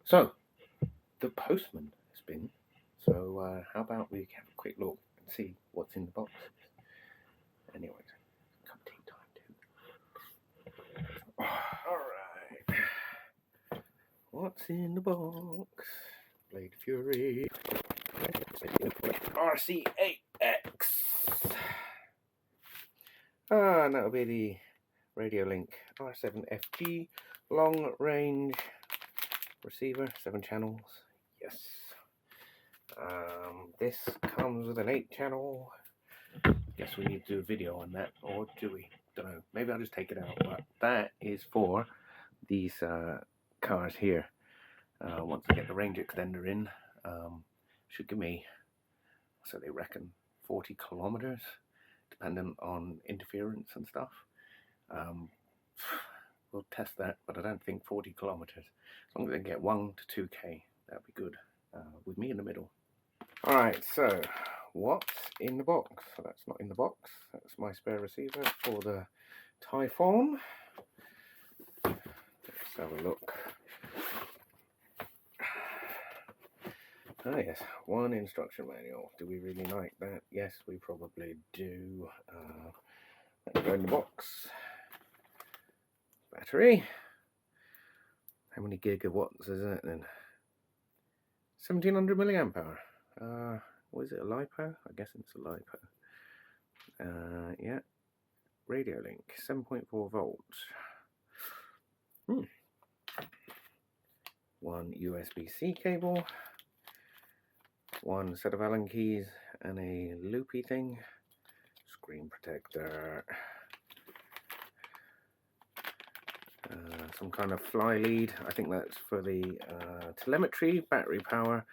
So, the postman has been. So, how about we have a quick look and see what's in the box? Anyways, cup of tea time too. Alright. What's in the box? Blade Fury RC8X. And that'll be the Radiolink R7FG long range receiver, 7 channels. Yes. This comes with an 8-channel. Guess we need to do a video on that, or do we? Don't know. Maybe I'll just take it out. But that is for these cars here. Once I get the range extender in, should give me, so they reckon, 40 kilometers, dependent on interference and stuff. We'll test that, but I don't think 40 kilometers. As long as they get 1 to 2k, that'd be good. With me in the middle. Alright, so what's in the box? So that's not in the box. That's my spare receiver for the Typhoon. Let's have a look. Ah yes, one instruction manual. Do we really like that? Yes, we probably do. Let's go in the box. Battery. How many gigawatts is that then? 1700 milliamp hour. What is it, a LiPo? I guess it's a LiPo. Yeah. Radiolink, 7.4 volts. One USB-C cable. One set of Allen keys and a loopy thing. Screen protector. Some kind of fly lead. I think that's for the telemetry, battery power.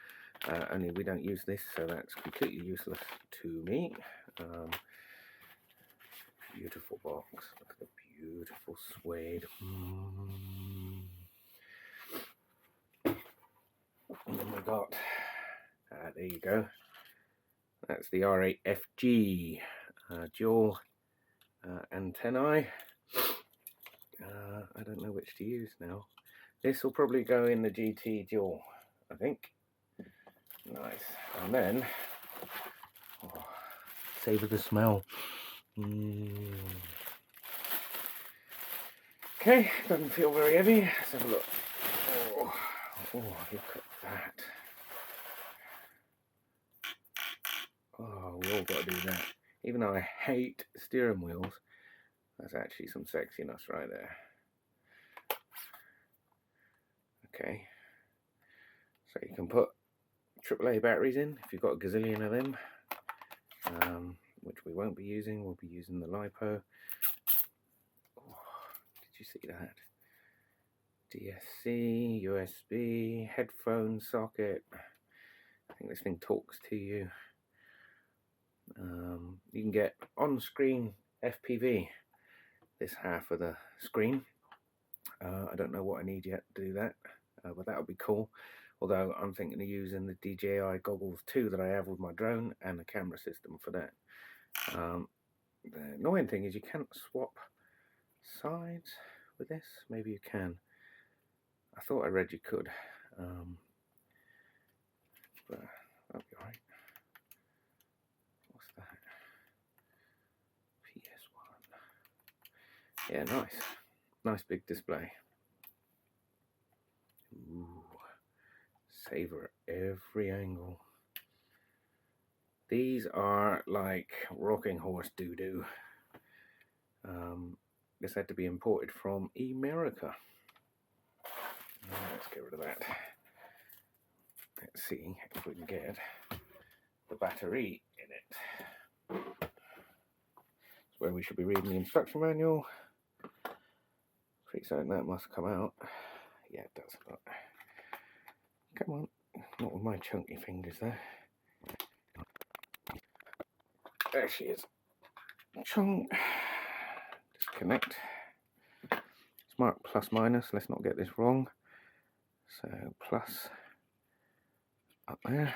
Only we don't use this, so that's completely useless to me. Beautiful box. Look at the beautiful suede. And then we got, there you go. That's the R8FG dual antennae. I don't know which to use now. This will probably go in the GT dual, I think. Nice. And then, oh, savour the smell. Okay, doesn't feel very heavy. Let's have a look. Oh, look at that. Oh, we all got to do that. Even though I hate steering wheels, that's actually some sexiness right there. Okay. So you can put AAA batteries in if you've got a gazillion of them, which we won't be using. We'll be using the LiPo. Oh, did you see that? DSC, USB, headphone socket. I think this thing talks to you. You can get on-screen FPV, this half of the screen. I don't know what I need yet to do that, but that would be cool. Although I'm thinking of using the DJI goggles too that I have with my drone, and the camera system for that. The annoying thing is you can't swap sides with this. Maybe you can. I thought I read you could, but that'll be alright. What's that? PS1. Yeah, nice. Nice big display. Ooh. Savor every angle. These are like rocking horse doo-doo. This had to be imported from America. Let's get rid of that. Let's see if we can get the battery in it. That's where we should be reading the instruction manual. Pretty certain that must come out. Yeah, it does. Look. Come on, not with my chunky fingers there. There she is. Chunk. Disconnect. It's marked plus minus. Let's not get this wrong. So plus up there.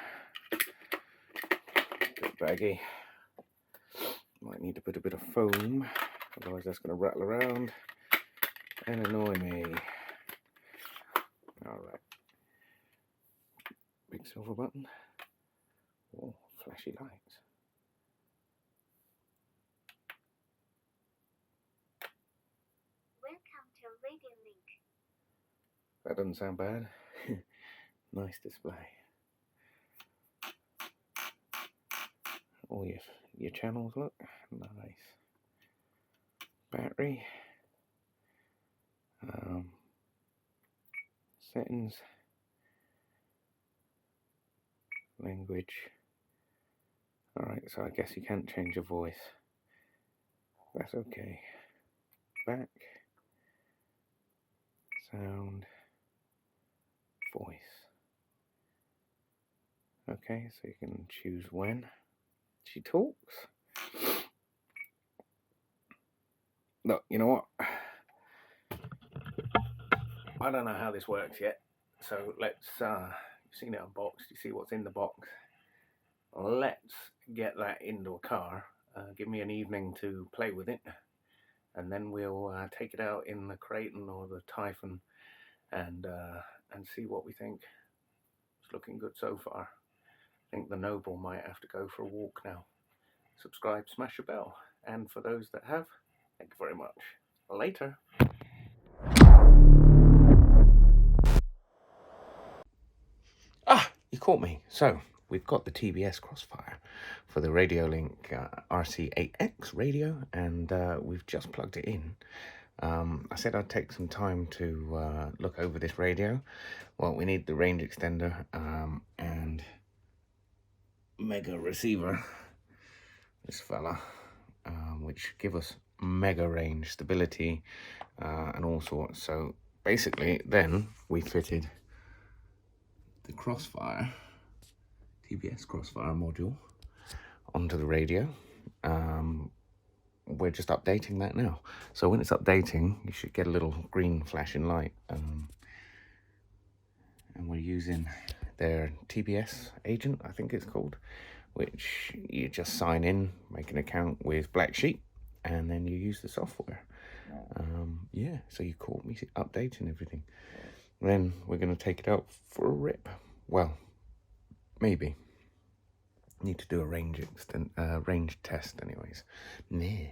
Bit baggy. Might need to put a bit of foam, otherwise that's going to rattle around and annoy me. All right. silver button. Oh, flashy lights. Welcome to Radiolink. That doesn't sound bad. Nice display. All your channels look nice. Battery. Settings. Language. Alright, so I guess you can't change your voice. That's okay. Back. Sound. Voice. Okay, so you can choose when she talks. Look, you know what? I don't know how this works yet. So let's, you've seen it unboxed, you see what's in the box. Let's get that into a car. Give me an evening to play with it. And then we'll take it out in the Kraton or the Typhon and see what we think. It's looking good so far. I think the Noble might have to go for a walk now. Subscribe, smash a bell. And for those that have, thank you very much. Later. You caught me. So, we've got the TBS Crossfire for the Radiolink RC8X radio, and we've just plugged it in. I said I'd take some time to look over this radio. Well, we need the range extender and mega receiver, this fella, which give us mega range, stability, and all sorts. So basically then we fitted the Crossfire, TBS Crossfire module onto the radio. We're just updating that now. So when it's updating, you should get a little green flashing light. And we're using their TBS agent, I think it's called, which you just sign in, make an account with Black Sheep, and then you use the software. Yeah, so you caught me updating everything. Then we're going to take it out for a rip. Well, maybe. Need to do a range test anyways. Nah.